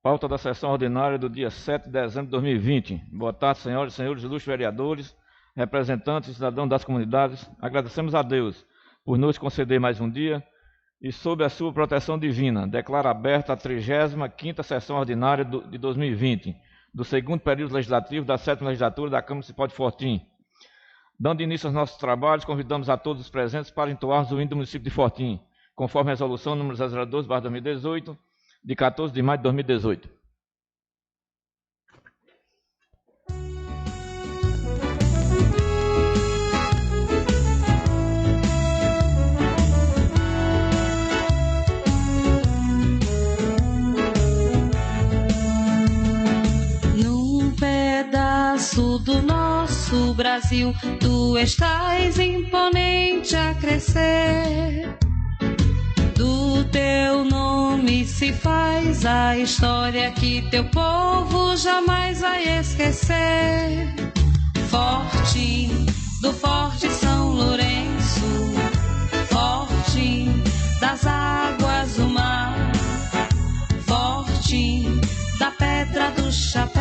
Pauta da sessão ordinária do dia 7 de dezembro de 2020. Boa tarde, senhoras e senhores ilustres vereadores, representantes e cidadãos das comunidades. Agradecemos a Deus por nos conceder mais um dia e, sob a sua proteção divina, declaro aberta a 35ª sessão ordinária de 2020, do segundo período legislativo da 7ª legislatura da Câmara Municipal de Fortim. Dando início aos nossos trabalhos, convidamos a todos os presentes para entoarmos o hino do município de Fortim, conforme a resolução número 012/2018, de 14 de maio de 2018. Num pedaço do nosso Brasil, tu estás imponente a crescer. Do teu nome se faz a história que teu povo jamais vai esquecer. Forte, do Forte São Lourenço, forte das águas do mar, forte da Pedra do Chapéu.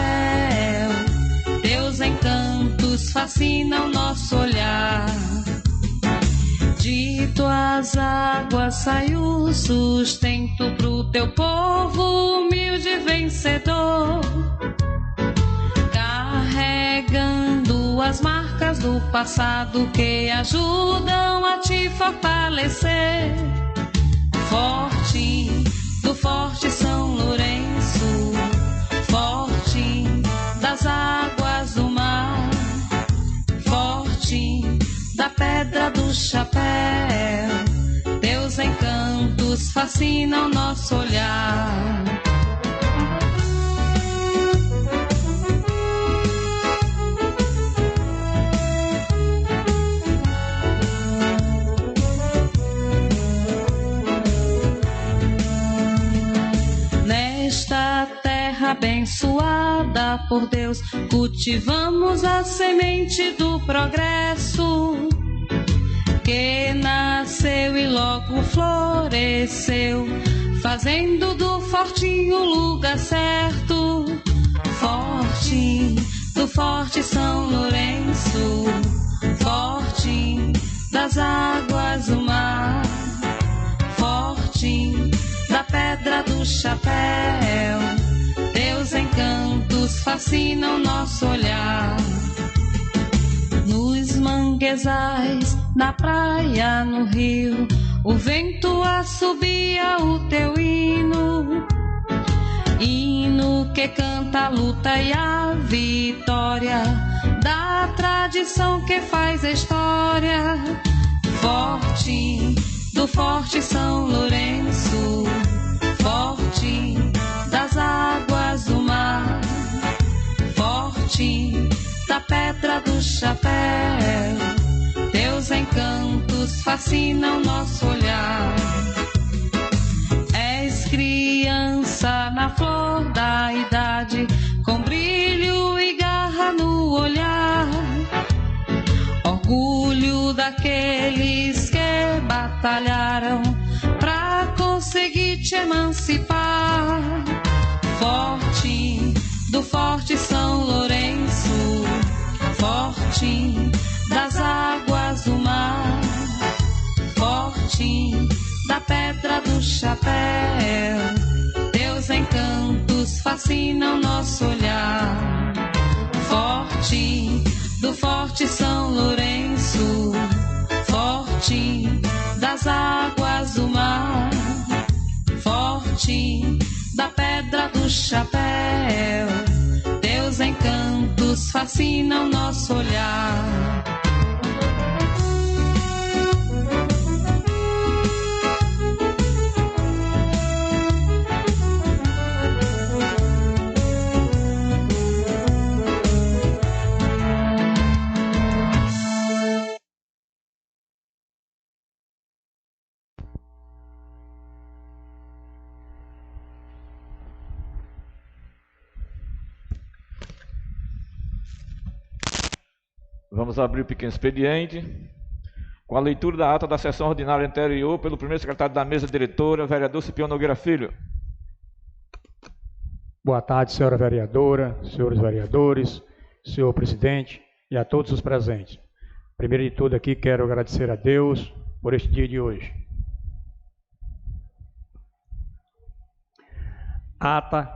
Teus encantos fascinam nosso olhar. De tuas águas sai o sustento pro teu povo humilde e vencedor, carregando as marcas do passado que ajudam a te fortalecer. Forte, do Forte São Lourenço, forte das águas do mar, forte da Pedra do Chapéu. Teus encantos fascinam nosso olhar. Nesta terra abençoada por Deus, cultivamos a semente do progresso, que nasceu e logo floresceu, fazendo do Fortinho o lugar certo. Forte, do Forte São Lourenço, forte das águas do mar, forte da Pedra do Chapéu. Teus encantos fascinam nosso olhar. Nos manguezais, na praia, no rio, o vento assobia o teu hino, hino que canta a luta e a vitória da tradição que faz a história. Forte, do Forte São Lourenço, forte das águas do mar, forte da Pedra do Chapéu. Teus encantos fascinam nosso olhar. És criança na flor da idade, com brilho e garra no olhar, orgulho daqueles que batalharam pra conseguir te emancipar. Forte, do Forte São Lourenço, forte das águas do mar, forte da Pedra do Chapéu. Teus encantos fascinam nosso olhar. Forte, do Forte São Lourenço, forte das águas do mar, forte da Pedra do Chapéu. Teus encantos fascinam nosso olhar. Vamos abrir o pequeno expediente. Com a leitura da ata da sessão ordinária anterior pelo primeiro secretário da mesa diretora, vereador Cipião Nogueira Filho. Boa tarde, senhora vereadora, senhores vereadores, senhor presidente e a todos os presentes. Primeiro de tudo aqui, quero agradecer a Deus por este dia de hoje. Ata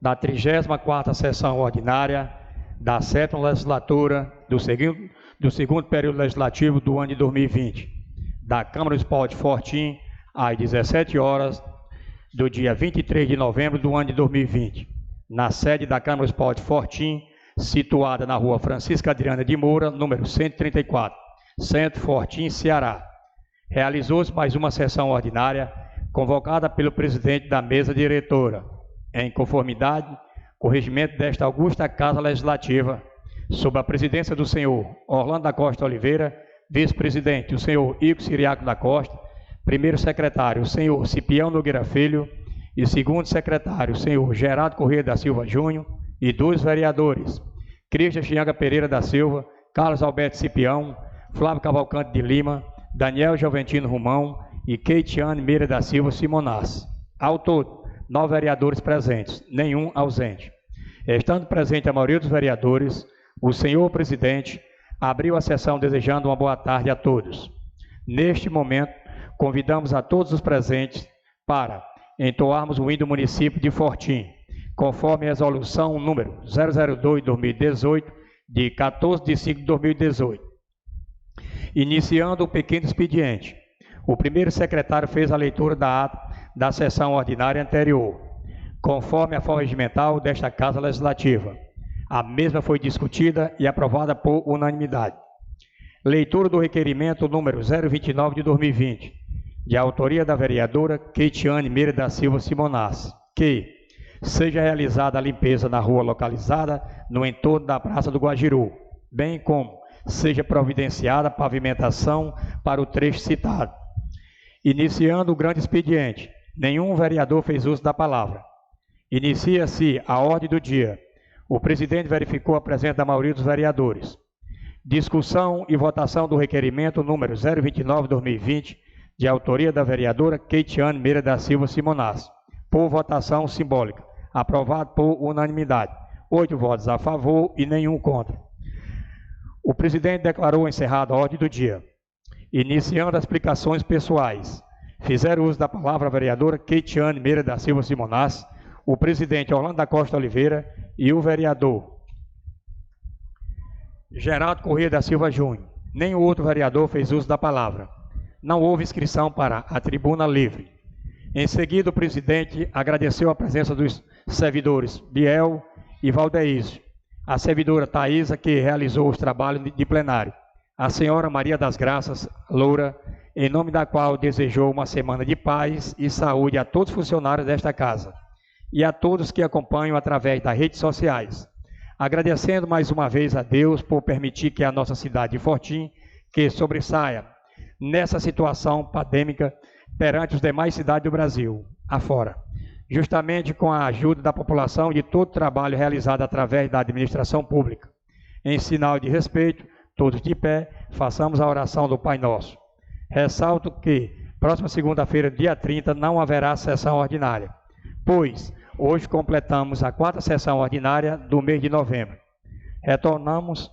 da 34ª sessão ordinária da 7ª legislatura do segundo período legislativo do ano de 2020, da Câmara Municipal de Fortim, às 17 horas do dia 23 de novembro do ano de 2020, na sede da Câmara Municipal de Fortim, situada na rua Francisca Adriana de Moura, número 134, Centro Fortim, Ceará. Realizou-se mais uma sessão ordinária convocada pelo presidente da mesa diretora, em conformidade com o regimento desta augusta Casa Legislativa, sob a presidência do senhor Orlando da Costa Oliveira, vice-presidente o senhor Igor Ciriaco da Costa, primeiro secretário o senhor Cipião Nogueira Filho e segundo secretário o senhor Gerardo Corrêa da Silva Júnior e 2 vereadores, Cristian Chianga Pereira da Silva, Carlos Alberto Cipião, Flávio Cavalcante de Lima, Daniel Joventino Romão e Keitiane Meira da Silva Simonaz. Ao todo, 9 vereadores presentes, nenhum ausente. Estando presente a maioria dos vereadores, o senhor presidente abriu a sessão desejando uma boa tarde a todos. Neste momento, convidamos a todos os presentes para entoarmos o hino do município de Fortim, conforme a resolução número 002/2018, de 14 de 5 de 2018. Iniciando o pequeno expediente, o primeiro secretário fez a leitura da ata da sessão ordinária anterior, conforme a forma regimental desta Casa Legislativa. A mesma foi discutida e aprovada por unanimidade. Leitura do requerimento número 029 de 2020, de autoria da vereadora Keitiane Meira da Silva Simonaz, que seja realizada a limpeza na rua localizada no entorno da Praça do Guajiru, bem como seja providenciada a pavimentação para o trecho citado. Iniciando o grande expediente, nenhum vereador fez uso da palavra. Inicia-se a ordem do dia. O presidente verificou a presença da maioria dos vereadores. Discussão e votação do requerimento número 029/2020, de autoria da vereadora Keitiane Meira da Silva Simonaz, por votação simbólica, aprovado por unanimidade, 8 votos a favor e nenhum contra. O presidente declarou encerrada a ordem do dia. Iniciando as explicações pessoais, fizeram uso da palavra a vereadora Keitiane Meira da Silva Simonaz, o presidente Orlando da Costa Oliveira e o vereador Gerardo Corrêa da Silva Júnior. Nenhum outro vereador fez uso da palavra. Não houve inscrição para a tribuna livre. Em seguida, o presidente agradeceu a presença dos servidores Biel e Valdeísio, a servidora Thaisa, que realizou os trabalhos de plenário, a senhora Maria das Graças Loura, em nome da qual desejou uma semana de paz e saúde a todos os funcionários desta casa e a todos que acompanham através das redes sociais, agradecendo mais uma vez a Deus por permitir que a nossa cidade de Fortim, que sobressaia nessa situação pandêmica perante as demais cidades do Brasil, afora, justamente com a ajuda da população e de todo o trabalho realizado através da administração pública. Em sinal de respeito, todos de pé, façamos a oração do Pai Nosso. Ressalto que, próxima segunda-feira, dia 30, não haverá sessão ordinária, pois hoje completamos a 4ª sessão ordinária do mês de novembro. Retornamos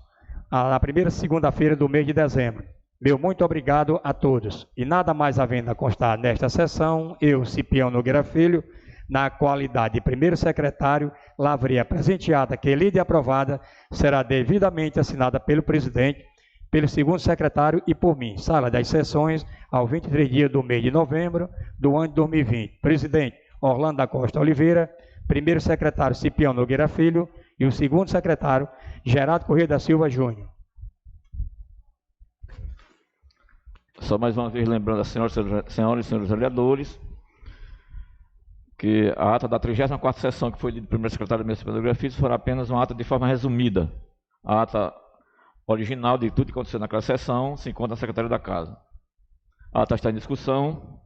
na primeira segunda-feira do mês de dezembro. Meu muito obrigado a todos. E nada mais havendo a constar nesta sessão, eu, Cipião Nogueira Filho, na qualidade de primeiro secretário, lavraria presenteada que lida e aprovada, será devidamente assinada pelo presidente, pelo segundo secretário e por mim. Sala das sessões, ao 23 dias do mês de novembro do ano de 2020. Presidente Orlando da Costa Oliveira, primeiro secretário Cipião Nogueira Filho e o segundo secretário Gerardo Corrêa da Silva Júnior. Só mais uma vez lembrando às senhoras e senhores vereadores que a ata da 34ª sessão, que foi de primeiro secretário da mesa de Pedografia, foi apenas uma ata de forma resumida. A ata original de tudo que aconteceu naquela sessão se encontra na Secretaria da Casa. A ata está em discussão.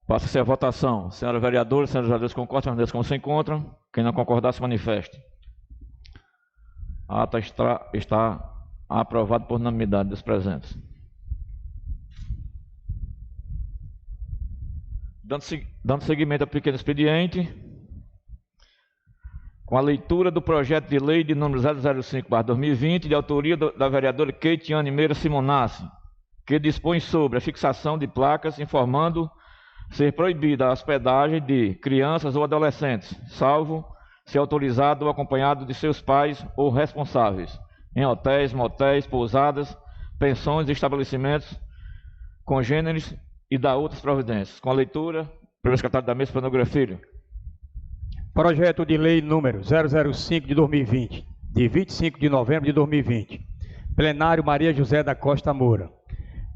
Passa-se a votação. Senhora vereadora, senhores vereadores concordam, senhores como se encontram. Quem não concordar, se manifeste. A ata está aprovada por unanimidade dos presentes. Dando seguimento ao pequeno expediente, com a leitura do projeto de lei de número 005/2020, de autoria da vereadora Keitiane Meira Simonassi, que dispõe sobre a fixação de placas informando ser proibida a hospedagem de crianças ou adolescentes, salvo se autorizado ou acompanhado de seus pais ou responsáveis, em hotéis, motéis, pousadas, pensões e estabelecimentos congêneres e da outras providências. Com a leitura, primeiro secretário da mesa, Panagura Filho. Projeto de lei número 005 de 2020, de 25 de novembro de 2020. Plenário Maria José da Costa Moura.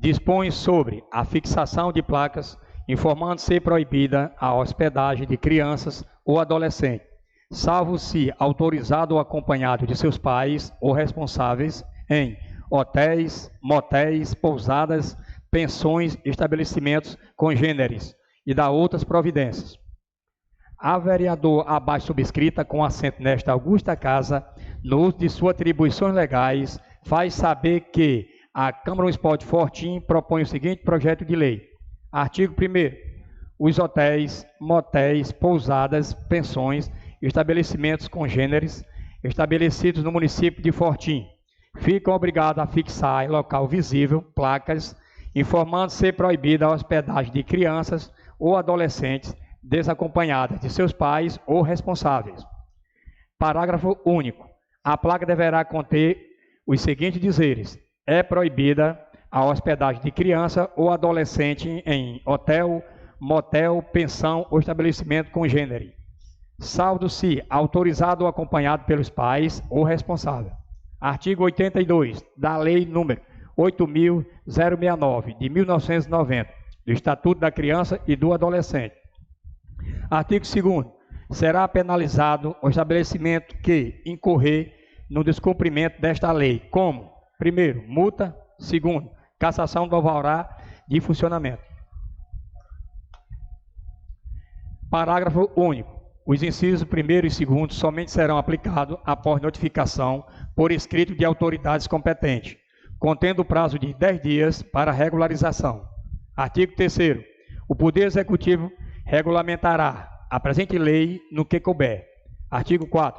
Dispõe sobre a fixação de placas informando ser proibida a hospedagem de crianças ou adolescentes, salvo se autorizado ou acompanhado de seus pais ou responsáveis em hotéis, motéis, pousadas, pensões, estabelecimentos congêneres e da outras providências. A vereadora abaixo subscrita, com assento nesta augusta casa, no uso de suas atribuições legais, faz saber que a Câmara Municipal de Fortim propõe o seguinte projeto de lei. Artigo 1º. Os hotéis, motéis, pousadas, pensões, estabelecimentos congêneres estabelecidos no município de Fortim ficam obrigados a fixar em local visível placas informando ser proibida a hospedagem de crianças ou adolescentes desacompanhadas de seus pais ou responsáveis. Parágrafo único. A placa deverá conter os seguintes dizeres: é proibida a hospedagem de criança ou adolescente em hotel, motel, pensão ou estabelecimento congênere, salvo se autorizado ou acompanhado pelos pais ou responsável. Artigo 82 da Lei número 8.069, de 1990, do Estatuto da Criança e do Adolescente. Artigo 2º. Será penalizado o estabelecimento que incorrer no descumprimento desta lei, como: 1º, multa; 2º, cassação do alvará de funcionamento. Parágrafo único. Os incisos 1º e 2º somente serão aplicados após notificação por escrito de autoridades competentes, contendo prazo de 10 dias para regularização. Artigo 3º. O Poder Executivo regulamentará a presente lei no que couber. Artigo 4º.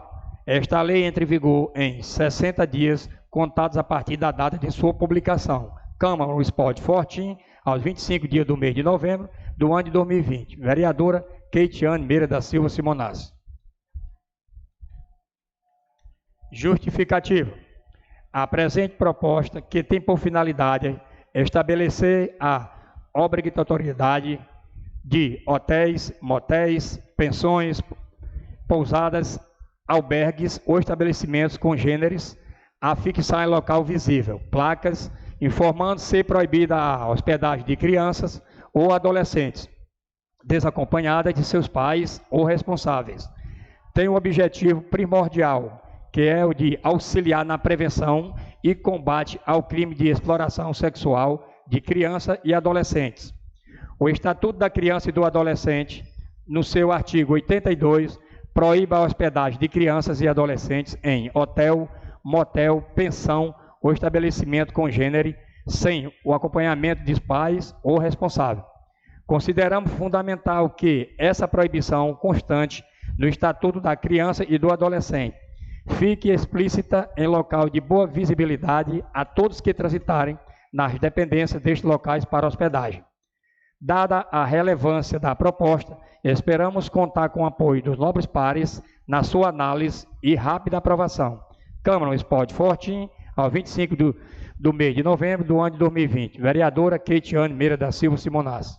Esta lei entra em vigor em 60 dias contados a partir da data de sua publicação. Câmara Municipal de Fortim, aos 25 dias do mês de novembro do ano de 2020. Vereadora Keitiane Meira da Silva Simonassi. Justificativa. A presente proposta, que tem por finalidade estabelecer a obrigatoriedade de hotéis, motéis, pensões, pousadas, albergues ou estabelecimentos congêneres, a fixar em local visível placas informando ser proibida a hospedagem de crianças ou adolescentes desacompanhadas de seus pais ou responsáveis. Tem o objetivo primordial, que é o de auxiliar na prevenção e combate ao crime de exploração sexual de crianças e adolescentes. O Estatuto da Criança e do Adolescente, no seu artigo 82, proíbe a hospedagem de crianças e adolescentes em hotel, motel, pensão ou estabelecimento congênere sem o acompanhamento de pais ou responsável. Consideramos fundamental que essa proibição constante no Estatuto da Criança e do Adolescente fique explícita em local de boa visibilidade a todos que transitarem nas dependências destes locais para hospedagem. Dada a relevância da proposta, esperamos contar com o apoio dos nobres pares na sua análise e rápida aprovação. Câmara Municipal de Fortim, ao 25 do mês de novembro do ano de 2020. Vereadora Keitiane Meira da Silva Simonassi.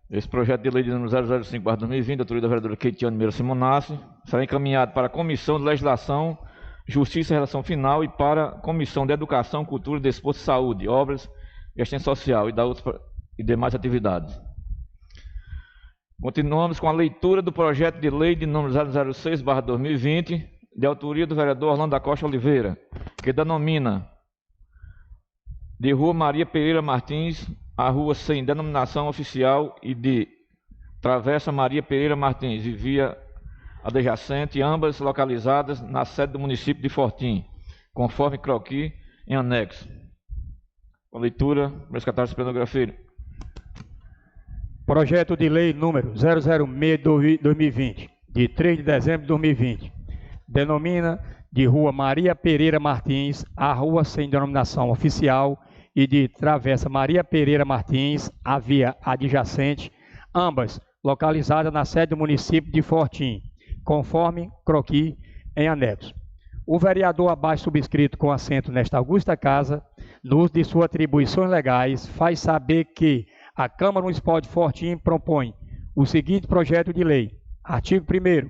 Esse projeto de lei de número 005/2020, da autoria da vereadora Keitiane Meira Simonassi, será encaminhado para a Comissão de Legislação, Justiça e Relação Final e para a Comissão de Educação, Cultura, Desporto, Saúde, Obras e Assistência Social e demais atividades. Continuamos com a leitura do projeto de lei de número 006/2020, de autoria do vereador Orlando da Costa Oliveira, que denomina de Rua Maria Pereira Martins a rua sem denominação oficial e de Travessa Maria Pereira Martins e via adjacente, ambas localizadas na sede do município de Fortim, conforme croquis em anexo. Com a leitura, o secretário de Cenografia. Projeto de lei número 006/2020, de 3 de dezembro de 2020. Denomina de Rua Maria Pereira Martins a rua sem denominação oficial e de Travessa Maria Pereira Martins a via adjacente, ambas localizadas na sede do município de Fortim, conforme croquis em anexo. O vereador abaixo subscrito com assento nesta augusta casa, no uso de suas atribuições legais, faz saber que a Câmara Municipal de Fortim propõe o seguinte projeto de lei. Artigo 1º.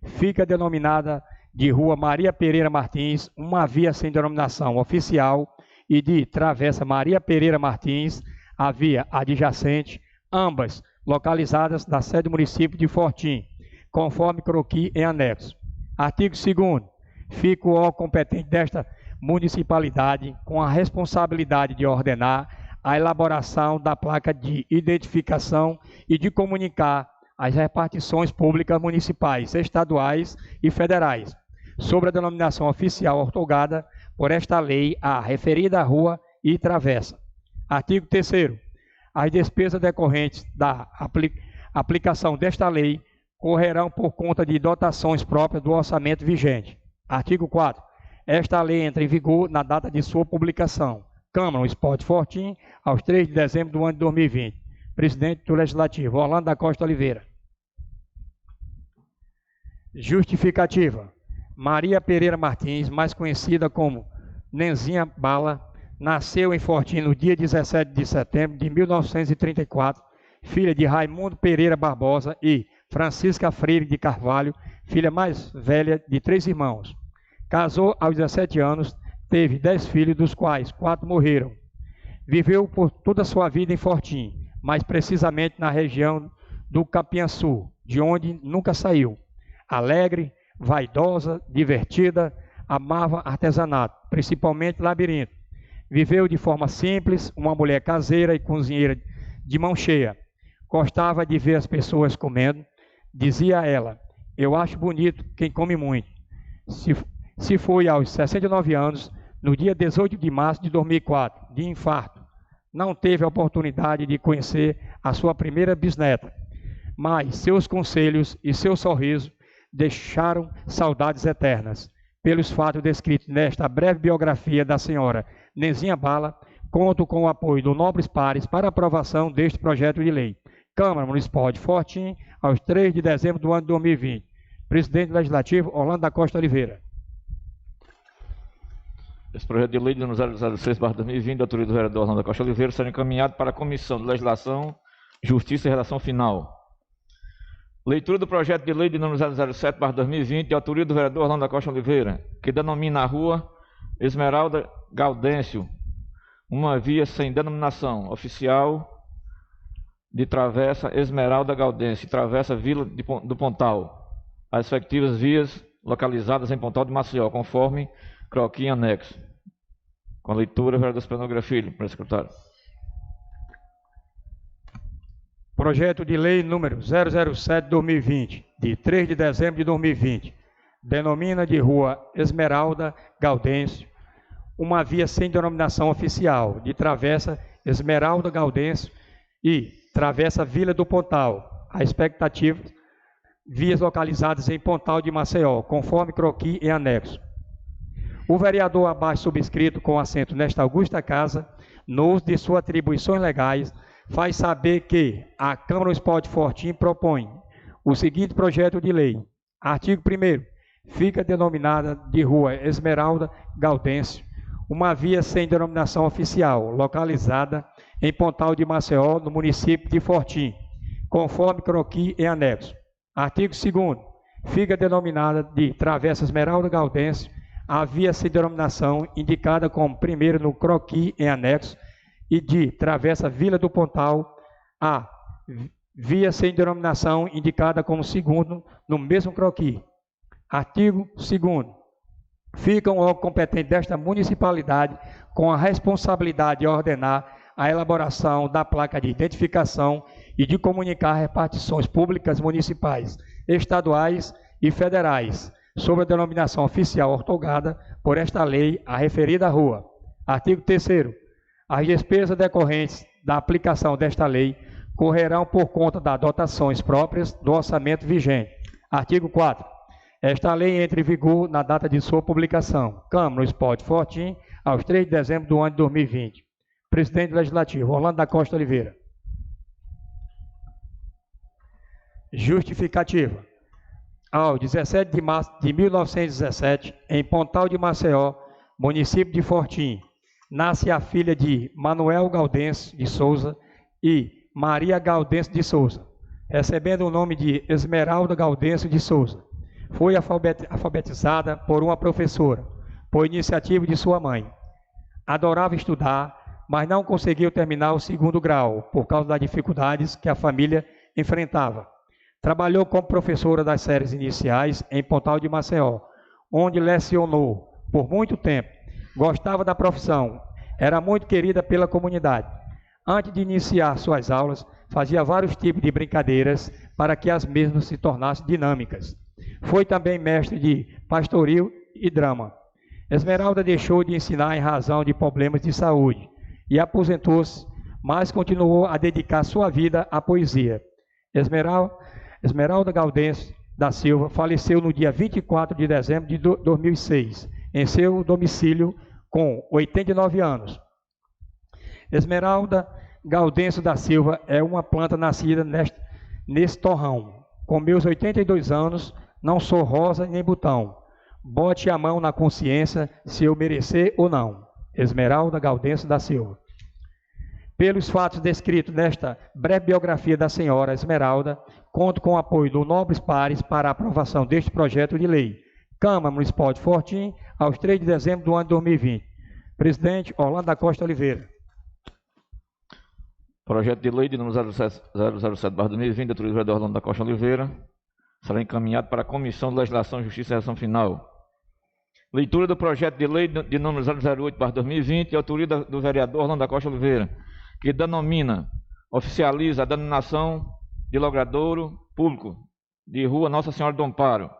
Fica denominada de Rua Maria Pereira Martins uma via sem denominação oficial e de Travessa Maria Pereira Martins a via adjacente, ambas localizadas na sede do município de Fortim, conforme croquis em anexo. Artigo 2º. Fica o órgão competente desta municipalidade com a responsabilidade de ordenar a elaboração da placa de identificação e de comunicar as repartições públicas municipais, estaduais e federais, sobre a denominação oficial outorgada por esta lei à referida rua e travessa. Artigo 3º. As despesas decorrentes da aplicação desta lei correrão por conta de dotações próprias do orçamento vigente. Artigo 4º. Esta lei entra em vigor na data de sua publicação. Câmara Municipal de Fortim, aos 3 de dezembro do ano de 2020. Presidente do Legislativo, Orlando da Costa Oliveira. Justificativa. Maria Pereira Martins, mais conhecida como Nenzinha Bala, nasceu em Fortim no dia 17 de setembro de 1934, filha de Raimundo Pereira Barbosa e Francisca Freire de Carvalho, filha mais velha de 3 irmãos. Casou aos 17 anos, teve 10 filhos, dos quais 4 morreram. Viveu por toda a sua vida em Fortim, mais precisamente na região do Capiançu, de onde nunca saiu. Alegre, vaidosa, divertida, amava artesanato, principalmente labirinto. Viveu de forma simples, uma mulher caseira e cozinheira de mão cheia. Gostava de ver as pessoas comendo. Dizia ela: eu acho bonito quem come muito. Se foi aos 69 anos, no dia 18 de março de 2004, de infarto. Não teve a oportunidade de conhecer a sua primeira bisneta, mas seus conselhos e seu sorriso deixaram saudades eternas. Pelos fatos descritos nesta breve biografia da senhora Nenzinha Bala, conto com o apoio do Nobres Pares para aprovação deste projeto de lei. Câmara Municipal de Fortim, aos 3 de dezembro do ano de 2020. Presidente do Legislativo, Orlando da Costa Oliveira. Esse projeto de lei número 006/2020, da autoria do vereador Orlando da Costa Oliveira, será encaminhado para a Comissão de Legislação, Justiça e Redação Final. Leitura do projeto de lei de número 007/2020, de autoria do vereador Orlando da Costa Oliveira, que denomina a rua Esmeralda Gaudêncio uma via sem denominação oficial de Travessa Esmeralda Gaudêncio, Travessa Vila do Pontal, as respectivas vias localizadas em Pontal de Maceió, conforme croquis em anexo. Com a leitura, vereador Espanogra Filho, para o secretário. Projeto de lei número 007/2020, de 3 de dezembro de 2020, denomina de Rua Esmeralda Gaudêncio uma via sem denominação oficial de Travessa Esmeralda Gaudêncio e Travessa Vila do Pontal, a expectativa, vias localizadas em Pontal de Maceió, conforme croquis em anexo. O vereador abaixo subscrito com assento nesta augusta casa, no uso de suas atribuições legais, faz saber que a Câmara Municipal de Fortim propõe o seguinte projeto de lei. Artigo 1º. Fica denominada de Rua Esmeralda Gaudêncio uma via sem denominação oficial, localizada em Pontal de Maceió, no município de Fortim, conforme croquis em anexo. Artigo 2º. Fica denominada de Travessa Esmeralda Gaudêncio a via sem denominação indicada como primeiro no croquis em anexo e de Travessa Vila do Pontal a via sem denominação indicada como segundo no mesmo croquis. Artigo 2º. Fica o órgão competente desta municipalidade com a responsabilidade de ordenar a elaboração da placa de identificação e de comunicar repartições públicas municipais, estaduais e federais, sobre a denominação oficial outorgada por esta lei à referida rua. Artigo 3º. As despesas decorrentes da aplicação desta lei correrão por conta das dotações próprias do orçamento vigente. Artigo 4. Esta lei entra em vigor na data de sua publicação. Câmara Municipal de Fortim, aos 3 de dezembro do ano de 2020. Presidente Legislativo, Orlando da Costa Oliveira. Justificativa. Ao 17 de março de 1917, em Pontal de Maceió, município de Fortim, nasce a filha de Manuel Gaudêncio de Souza e Maria Gaudêncio de Souza, recebendo o nome de Esmeralda Gaudêncio de Souza. Foi alfabetizada por uma professora, por iniciativa de sua mãe. Adorava estudar, mas não conseguiu terminar o 2º grau, por causa das dificuldades que a família enfrentava. Trabalhou como professora das séries iniciais em Pontal de Maceió, onde lecionou por muito tempo. Gostava da profissão, era muito querida pela comunidade. Antes de iniciar suas aulas, fazia vários tipos de brincadeiras para que as mesmas se tornassem dinâmicas. Foi também mestre de pastoril e drama. Esmeralda deixou de ensinar em razão de problemas de saúde e aposentou-se, mas continuou a dedicar sua vida à poesia. Esmeralda Gaudêncio da Silva faleceu no dia 24 de dezembro de 2006, em seu domicílio, com 89 anos. Esmeralda Gaudêncio da Silva é uma planta nascida neste torrão. Com meus 82 anos, não sou rosa nem botão. Bote a mão na consciência se eu merecer ou não. Esmeralda Gaudêncio da Silva. Pelos fatos descritos nesta breve biografia da senhora Esmeralda, conto com o apoio do Nobres Pares para a aprovação deste projeto de lei. Câmara Municipal de Fortim, aos 3 de dezembro do ano de 2020. Presidente Orlando da Costa Oliveira. Projeto de lei de número 007/2020, da autoria do vereador Orlando da Costa Oliveira, será encaminhado para a Comissão de Legislação, Justiça e Redação Final. Leitura do projeto de lei de número 008/2020, autoria do vereador Orlando da Costa Oliveira, que denomina, oficializa a denominação de logradouro público de Rua Nossa Senhora do Amparo.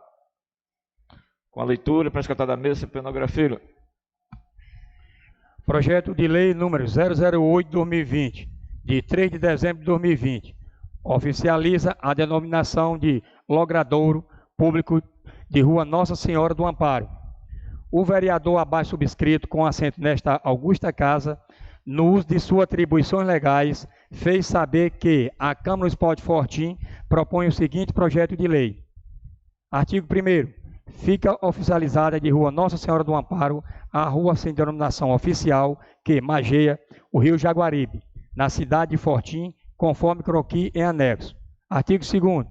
Com a leitura, para escatar da mesa, cenografia. Projeto de lei número 008/2020, de 3 de dezembro de 2020, oficializa a denominação de logradouro público de Rua Nossa Senhora do Amparo. O vereador abaixo subscrito, com assento nesta augusta casa, no uso de suas atribuições legais, fez saber que a Câmara Municipal de Fortim propõe o seguinte projeto de lei. Artigo 1º. Fica oficializada de Rua Nossa Senhora do Amparo a rua sem denominação oficial que margeia o rio Jaguaribe, na cidade de Fortim, conforme croquis em anexo. Artigo 2º.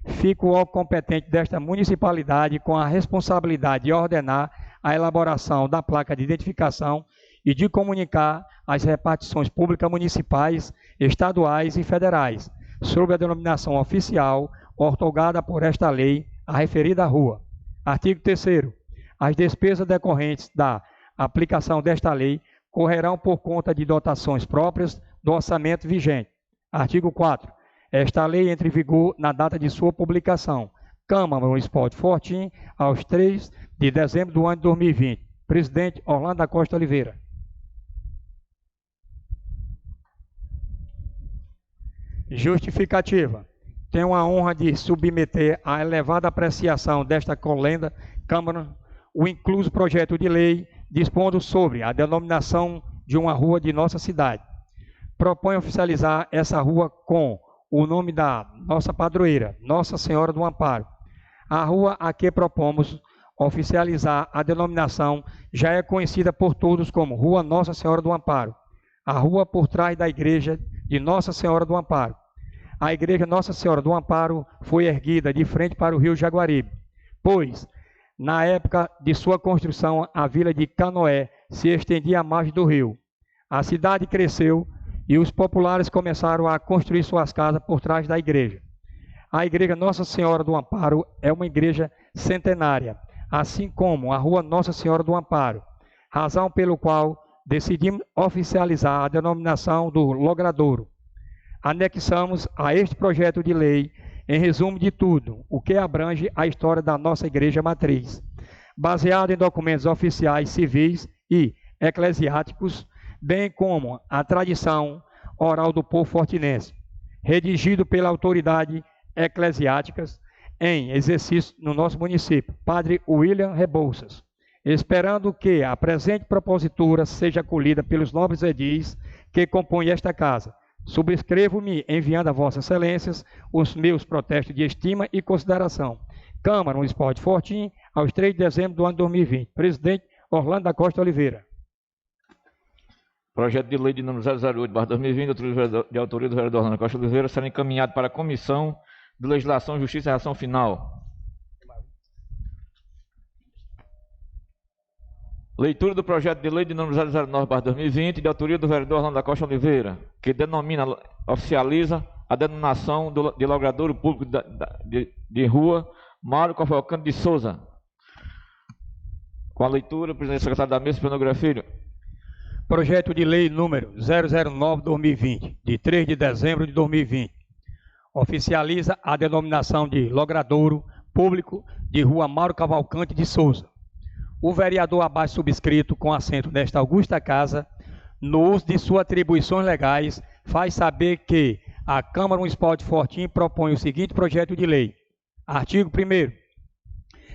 Fica o órgão competente desta municipalidade com a responsabilidade de ordenar a elaboração da placa de identificação e de comunicar as repartições públicas municipais, estaduais e federais sobre a denominação oficial outorgada por esta lei à referida rua. Artigo 3º. As despesas decorrentes da aplicação desta lei correrão por conta de dotações próprias do orçamento vigente. Artigo 4. Esta lei entra em vigor na data de sua publicação. Câmara Municipal de Fortim, aos 3 de dezembro do ano de 2020. Presidente Orlando da Costa Oliveira. Justificativa. Tenho a honra de submeter à elevada apreciação desta colenda Câmara o incluso projeto de lei dispondo sobre a denominação de uma rua de nossa cidade. Propõe oficializar essa rua com o nome da nossa padroeira, Nossa Senhora do Amparo. A rua a que propomos oficializar a denominação já é conhecida por todos como Rua Nossa Senhora do Amparo, a rua por trás da igreja de Nossa Senhora do Amparo. A igreja Nossa Senhora do Amparo foi erguida de frente para o rio Jaguaribe, pois, na época de sua construção, a vila de Canoé se estendia à margem do rio. A cidade cresceu e os populares começaram a construir suas casas por trás da igreja. A igreja Nossa Senhora do Amparo é uma igreja centenária, assim como a rua Nossa Senhora do Amparo, razão pelo qual decidimos oficializar a denominação do logradouro. Anexamos a este projeto de lei, em resumo de tudo, o que abrange a história da nossa igreja matriz, baseado em documentos oficiais civis e eclesiásticos, bem como a tradição oral do povo fortinense, redigido pela autoridade eclesiásticas, em exercício no nosso município, Padre William Rebouças. Esperando que a presente propositura seja acolhida pelos nobres edis que compõem esta casa. Subscrevo-me enviando a Vossas Excelências os meus protestos de estima e consideração. Câmara Municipal de Fortim, aos 3 de dezembro do ano 2020. Presidente Orlando da Costa Oliveira. Projeto de lei de número 008/2020, de autoria do vereador Orlando da Costa Oliveira, será encaminhado para a Comissão de Legislação, Justiça e Ação Final. Leitura do projeto de lei de número 009/2020, de autoria do vereador Orlando da Costa Oliveira, que oficializa a denominação de logradouro público de rua Mário Cavalcante de Souza. Com a leitura, presidente secretário da mesa, Pedro Filho. Projeto de lei número 009/2020, de 3 de dezembro de 2020, oficializa a denominação de logradouro público de rua Mário Cavalcante de Souza. O vereador abaixo subscrito, com assento nesta augusta casa, no uso de suas atribuições legais, faz saber que a Câmara Municipal de Fortim propõe o seguinte projeto de lei. Artigo 1º.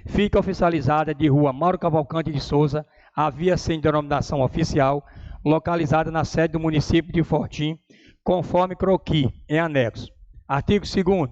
Fica oficializada de rua Mário Cavalcante de Souza a via sem denominação oficial, localizada na sede do município de Fortim, conforme croquis em anexo. Artigo 2º.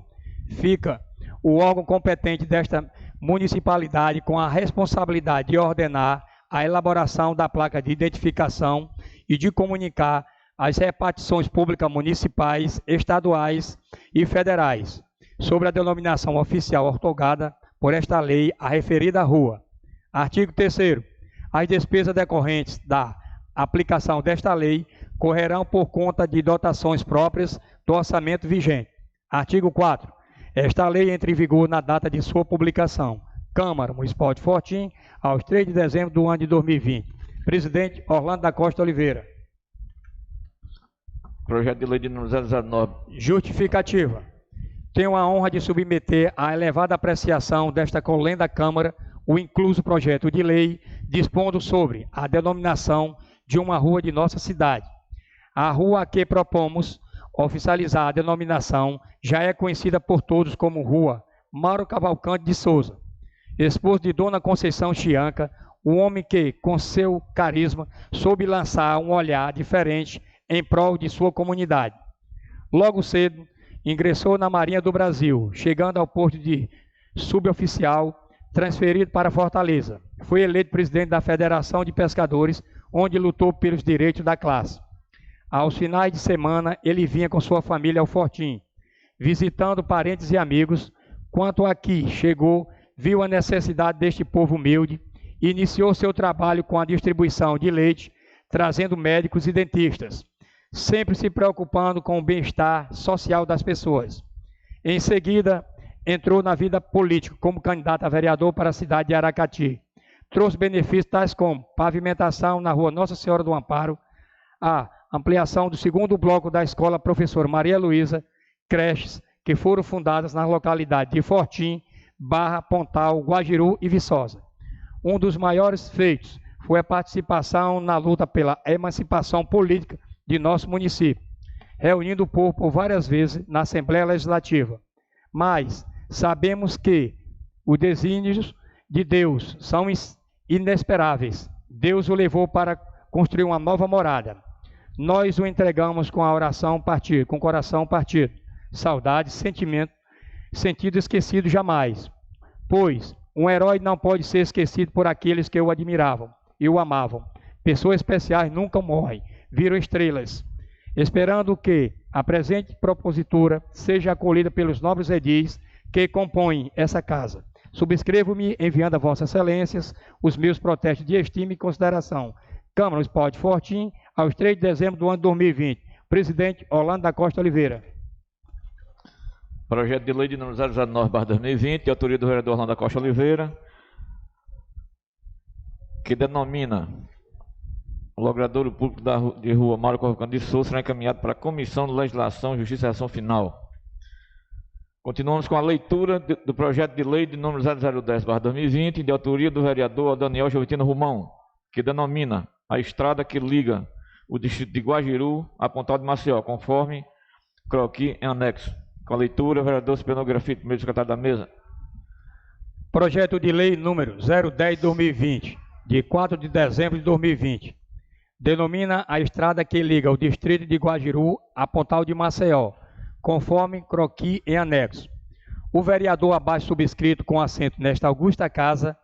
Fica o órgão competente desta municipalidade com a responsabilidade de ordenar a elaboração da placa de identificação e de comunicar as repartições públicas municipais, estaduais e federais sobre a denominação oficial ortogada por esta lei a referida rua. Artigo 3º. As despesas decorrentes da aplicação desta lei correrão por conta de dotações próprias do orçamento vigente. Artigo 4º. Esta lei entra em vigor na data de sua publicação. Câmara Municipal de Fortim, aos 3 de dezembro do ano de 2020. Presidente Orlando da Costa Oliveira. Projeto de lei de número 009. Justificativa. Tenho a honra de submeter à elevada apreciação desta colenda Câmara o incluso projeto de lei dispondo sobre a denominação de uma rua de nossa cidade. A rua a que propomos oficializar a denominação já é conhecida por todos como Rua Mário Cavalcante de Souza, esposo de Dona Conceição Chianca, o homem que, com seu carisma, soube lançar um olhar diferente em prol de sua comunidade. Logo cedo, ingressou na Marinha do Brasil, chegando ao posto de suboficial, transferido para Fortaleza. Foi eleito presidente da Federação de Pescadores, onde lutou pelos direitos da classe. Aos finais de semana, ele vinha com sua família ao Fortim, visitando parentes e amigos. Quanto aqui chegou, viu a necessidade deste povo humilde, e iniciou seu trabalho com a distribuição de leite, trazendo médicos e dentistas, sempre se preocupando com o bem-estar social das pessoas. Em seguida, entrou na vida política como candidato a vereador para a cidade de Aracati. Trouxe benefícios tais como pavimentação na rua Nossa Senhora do Amparo, a ampliação do segundo bloco da escola Professor Maria Luísa, creches que foram fundadas nas localidades de Fortim, Barra, Pontal, Guajiru e Viçosa. Um dos maiores feitos foi a participação na luta pela emancipação política de nosso município, reunindo o povo por várias vezes na Assembleia Legislativa. Mas sabemos que os desígnios de Deus são inesperáveis. Deus o levou para construir uma nova morada. Nós o entregamos com a oração partida, com o coração partido, saudade, sentimento, sentido esquecido jamais. Pois um herói não pode ser esquecido por aqueles que o admiravam e o amavam. Pessoas especiais nunca morrem, viram estrelas. Esperando que a presente propositura seja acolhida pelos nobres edis que compõem essa casa. Subscrevo-me enviando a Vossas Excelências os meus protestos de estima e consideração. Câmara Municipal de Fortim, aos 3 de dezembro do ano de 2020. Presidente Orlando da Costa Oliveira. Projeto de lei de número 009/2020, de autoria do vereador Orlando da Costa Oliveira, que denomina o logradouro público de rua Mário Cavalcante de Souza, será encaminhado para a Comissão de Legislação, Justiça e Ação Final. Continuamos com a leitura do projeto de lei de número 0010/2020, de autoria do vereador Daniel Jovitino Romão, que denomina a estrada que liga o distrito de Guajiru a Pontal de Maceió, conforme croquis em anexo. Com a leitura, vereador Cipriano Grafite, primeiro secretário da mesa. Projeto de Lei número 010/2020, de 4 de dezembro de 2020, denomina a estrada que liga o distrito de Guajiru a Pontal de Maceió, conforme croquis em anexo. O vereador abaixo subscrito, com assento nesta augusta casa,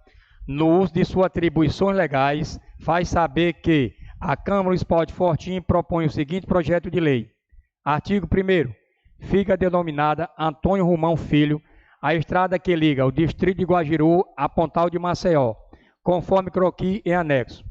no uso de suas atribuições legais, faz saber que a Câmara Municipal de Fortim propõe o seguinte projeto de lei. Artigo 1º. Fica denominada Antônio Romão Filho a estrada que liga o distrito de Guajiru a Pontal de Maceió, conforme croquis em anexo.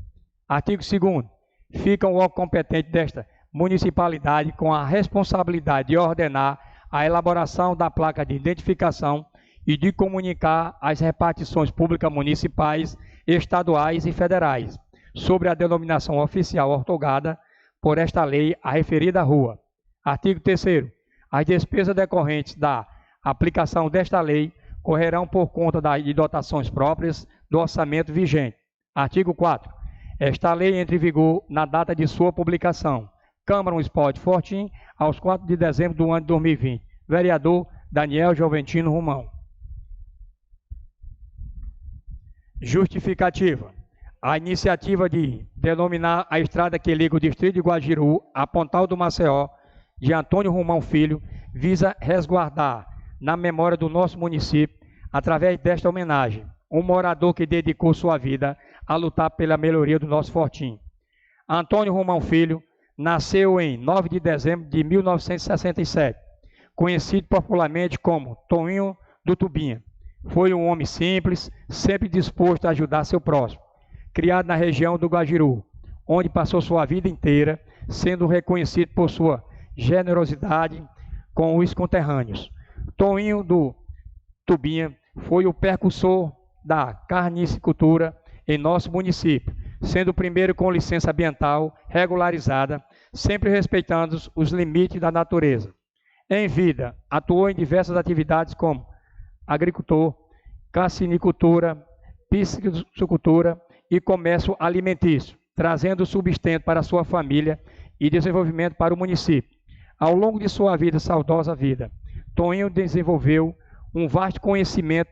Artigo 2º. Fica o órgão competente desta municipalidade com a responsabilidade de ordenar a elaboração da placa de identificação e de comunicar as repartições públicas municipais, estaduais e federais sobre a denominação oficial ortogada por esta lei a referida rua. Artigo 3º. As despesas decorrentes da aplicação desta lei correrão por conta de dotações próprias do orçamento vigente. Artigo 4º. Esta lei entra em vigor na data de sua publicação. Câmara Municipal de Fortim, aos 4 de dezembro do ano de 2020. Vereador Daniel Joventino Romão. Justificativa. A iniciativa de denominar a estrada que liga o distrito de Guajiru a Pontal do Maceió, de Antônio Romão Filho, visa resguardar na memória do nosso município, através desta homenagem, um morador que dedicou sua vida a lutar pela melhoria do nosso Fortim. Antônio Romão Filho nasceu em 9 de dezembro de 1967, conhecido popularmente como Toninho do Tubinha. Foi um homem simples, sempre disposto a ajudar seu próximo. Criado na região do Guajiru, onde passou sua vida inteira, sendo reconhecido por sua generosidade com os conterrâneos. Toninho do Tubinha foi o precursor da carnicultura em nosso município, sendo o primeiro com licença ambiental regularizada, sempre respeitando os limites da natureza. Em vida, atuou em diversas atividades como agricultor, cassinicultura, piscicultura e comércio alimentício, trazendo sustento para sua família e desenvolvimento para o município. Ao longo de sua vida, saudosa vida, Toninho desenvolveu um vasto conhecimento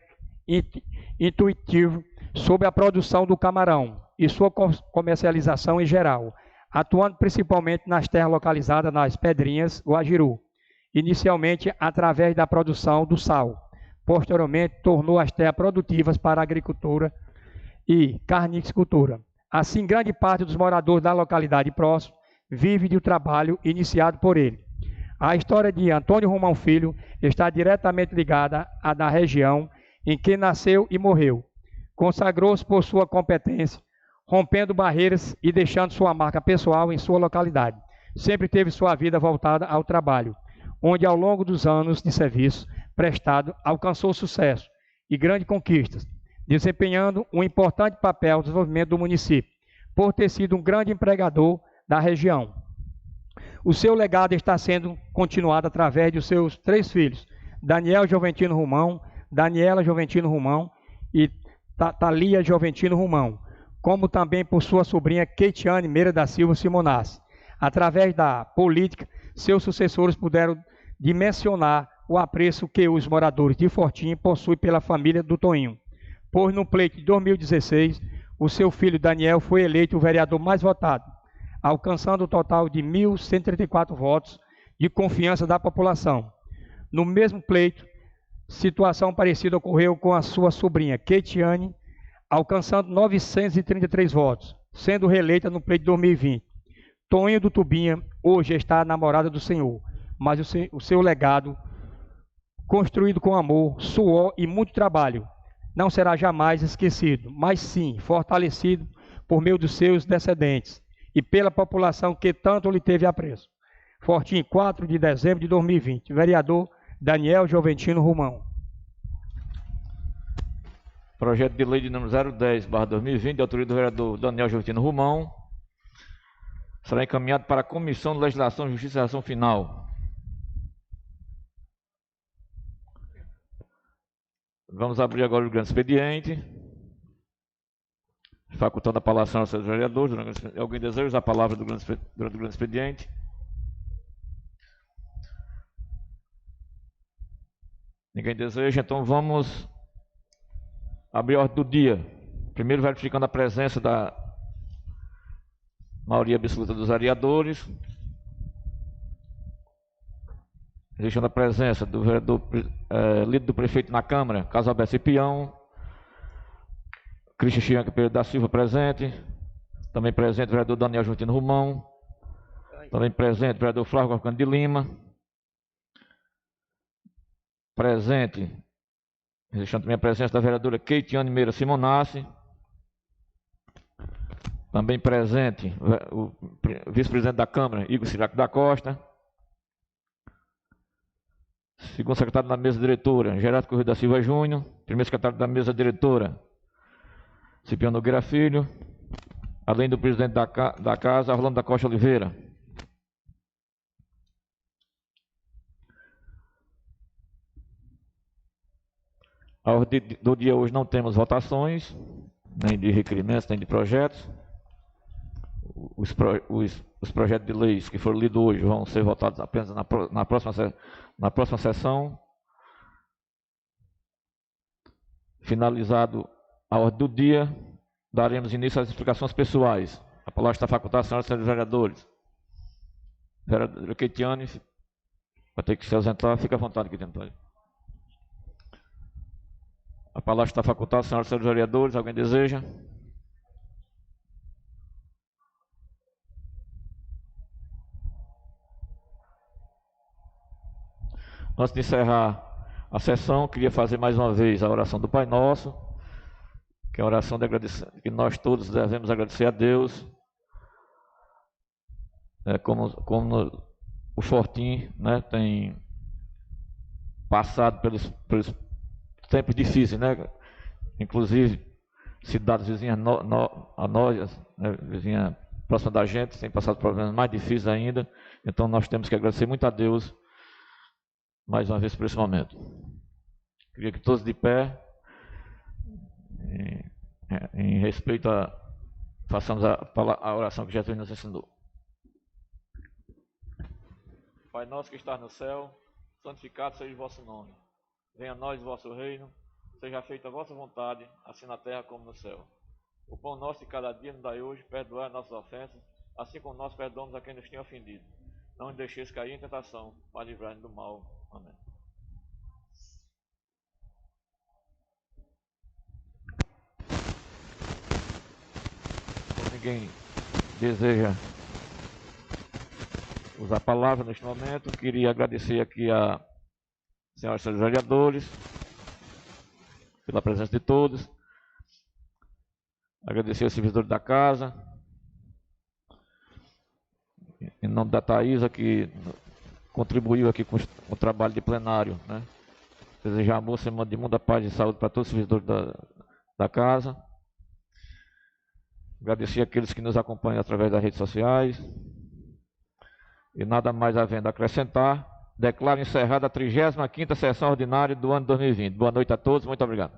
intuitivo sobre a produção do camarão e sua comercialização em geral, atuando principalmente nas terras localizadas nas Pedrinhas, Guajiru, inicialmente através da produção do sal. Posteriormente, tornou as terras produtivas para a agricultura e carnicultura. Assim, grande parte dos moradores da localidade próxima vive do trabalho iniciado por ele. A história de Antônio Romão Filho está diretamente ligada à da região em que nasceu e morreu. Consagrou-se por sua competência, rompendo barreiras e deixando sua marca pessoal em sua localidade. Sempre teve sua vida voltada ao trabalho, onde ao longo dos anos de serviço prestado alcançou sucesso e grandes conquistas, desempenhando um importante papel no desenvolvimento do município, por ter sido um grande empregador da região. O seu legado está sendo continuado através de seus 3 filhos, Daniel Joventino Romão, Daniela Joventino Romão e Thalia Joventino Romão, como também por sua sobrinha Keitiane Meira da Silva Simonassi. Através da política, seus sucessores puderam dimensionar o apreço que os moradores de Fortim possuem pela família do Toninho, pois no pleito de 2016, o seu filho Daniel foi eleito o vereador mais votado, alcançando o total de 1.134 votos de confiança da população. No mesmo pleito, situação parecida ocorreu com a sua sobrinha, Keitiane, alcançando 933 votos, sendo reeleita no pleito de 2020. Toninho do Tubinha hoje está namorada do Senhor, mas o seu legado, construído com amor, suor e muito trabalho, não será jamais esquecido, mas sim fortalecido por meio dos seus descendentes e pela população que tanto lhe teve apreço. Fortim, 4 de dezembro de 2020. Vereador Daniel Joventino Romão. Projeto de lei de número 010/2020, de autoria do vereador Daniel Joventino Romão, será encaminhado para a Comissão de Legislação, Justiça e Ação Final. Vamos abrir agora o grande expediente, facultando a palavra aos seus vereadores. Alguém deseja usar a palavra durante o grande expediente? Ninguém deseja, então vamos abrir a ordem do dia. Primeiro verificando a presença da maioria absoluta dos vereadores. Registrando a presença do vereador líder do prefeito na Câmara, Carlos Alberto Cipião. Cristian Chianca Pereira da Silva presente. Também presente o vereador Daniel Justino Romão. Também presente o vereador Flávio Gorcano de Lima. Presente, registrando também a presença da vereadora Keitiane Meira Simonassi. Também presente o vice-presidente da Câmara, Igor Ciraco da Costa. Segundo secretário da mesa diretora, Gerardo Correia da Silva Júnior. Primeiro secretário da mesa diretora, Cipião Nogueira Filho. Além do presidente da casa, Orlando da Costa Oliveira. A ordem do dia hoje não temos votações, nem de requerimentos, nem de projetos. Os projetos de leis que foram lidos hoje vão ser votados apenas na próxima sessão. Finalizado a ordem do dia, daremos início às explicações pessoais. A palavra está facultada à senhora e senhores vereadores. Vereadora Keitiane, vai ter que se ausentar, fica à vontade, Keitiane. A palavra está facultada, senhoras e senhores vereadores. Alguém deseja? Antes de encerrar a sessão, queria fazer mais uma vez a oração do Pai Nosso, que é a oração de agradecer, que nós todos devemos agradecer a Deus, como o Fortim, né, tem passado pelos tempos difíceis, né? Inclusive cidades vizinhas a nós, né, vizinha próxima da gente, têm passado problemas mais difíceis ainda. Então nós temos que agradecer muito a Deus mais uma vez por esse momento. Queria que todos de pé, em respeito façamos a oração que Jesus nos ensinou. Pai nosso que está no céu, santificado seja o vosso nome. Venha a nós o vosso reino, seja feita a vossa vontade, assim na terra como no céu. O pão nosso de cada dia nos dai hoje, perdoai nossas ofensas, assim como nós perdoamos a quem nos tem ofendido. Não nos deixeis cair em tentação, mas livrai-nos do mal. Amém. Se ninguém deseja usar a palavra neste momento, queria agradecer aqui a senhoras e senhores vereadores, pela presença de todos. Agradecer ao servidor da casa, em nome da Thaisa, que contribuiu aqui com o trabalho de plenário, né? Desejar uma boa semana de muita paz e saúde para todos os servidores da casa. Agradecer àqueles que nos acompanham através das redes sociais. E nada mais havendo a acrescentar, declaro encerrada a 35ª sessão ordinária do ano 2020. Boa noite a todos, muito obrigado.